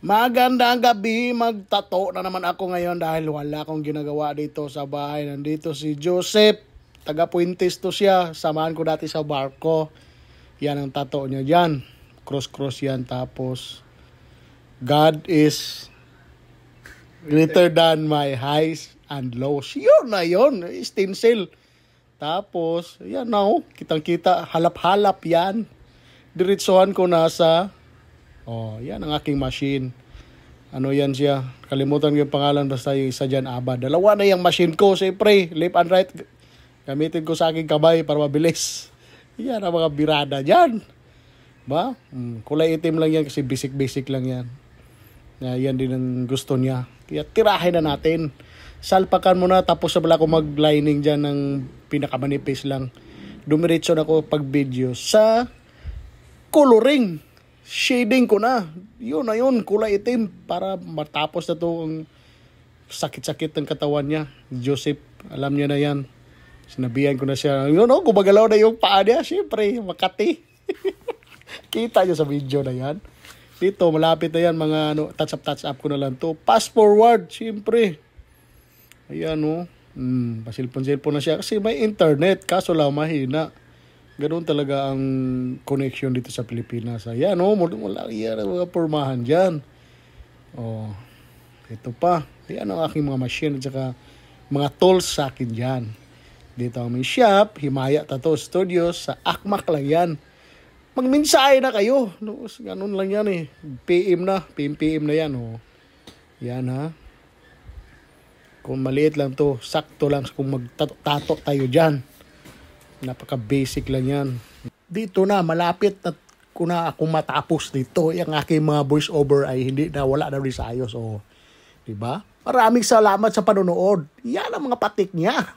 Magandang gabi, magtato na naman ako ngayon dahil wala akong ginagawa dito sa bahay. Nandito si Joseph, taga Puentes to siya. Samahan ko dati sa barko. Yan ang tato niya dyan. Cross yan. Tapos, God is greater than my highs and lows. Yun na yun, stencil. Tapos, yan na kitang-kita, halap-halap yan. Diretsohan ko nasa... Oh, yan ang aking machine. Ano yan siya? Kalimutan ko yung pangalan, basta yung isa dyan, ABA. Dalawa na yung machine ko, siyempre. Left and right. Gamitin ko sa aking kamay para mabilis. Yan ang mga birada dyan. Ba? Kulay itim lang yan kasi basic lang yan. Yan din ang gusto niya. Kaya tirahin na natin. Salpakan muna, tapos sabala ko mag-lining dyan ng pinakamanipis lang. Dumiretso na ako pag video sa coloring. Shading ko na. Yun na yun, kulay itim. Para matapos na to ang sakit-sakit ng katawan niya. Joseph, alam niya na yan. Sinabihan ko na siya. Yun gumagalaw na yung paa niya. Siyempre, Makati. Kita niyo sa video na yan. Dito, malapit na yan. Mga touch up ko na lang to. Fast forward, siyempre. Ayan pasilpon-silpon na siya. Kasi may internet. Kaso lang mahina. Ganoon talaga ang connection dito sa Pilipinas. Ayan, wala yan mga pormahan dyan. Ito pa. Ayan ang aking mga machine at saka mga tools sa akin dyan. Dito ang may shop, Himaya Tattoo Studios, sa Akmak lang yan. Magmensahe na kayo. Ganun lang yan eh. PM na yan. Yan ha. Kung maliit lang to, sakto lang kung magtato tayo dyan. Napaka-basic lang yan. Dito na, malapit na ako matapos dito. Yung aking mga voice over ay wala na rin sa ayos. Diba? Maraming salamat sa panonood. Yan ang mga patik niya.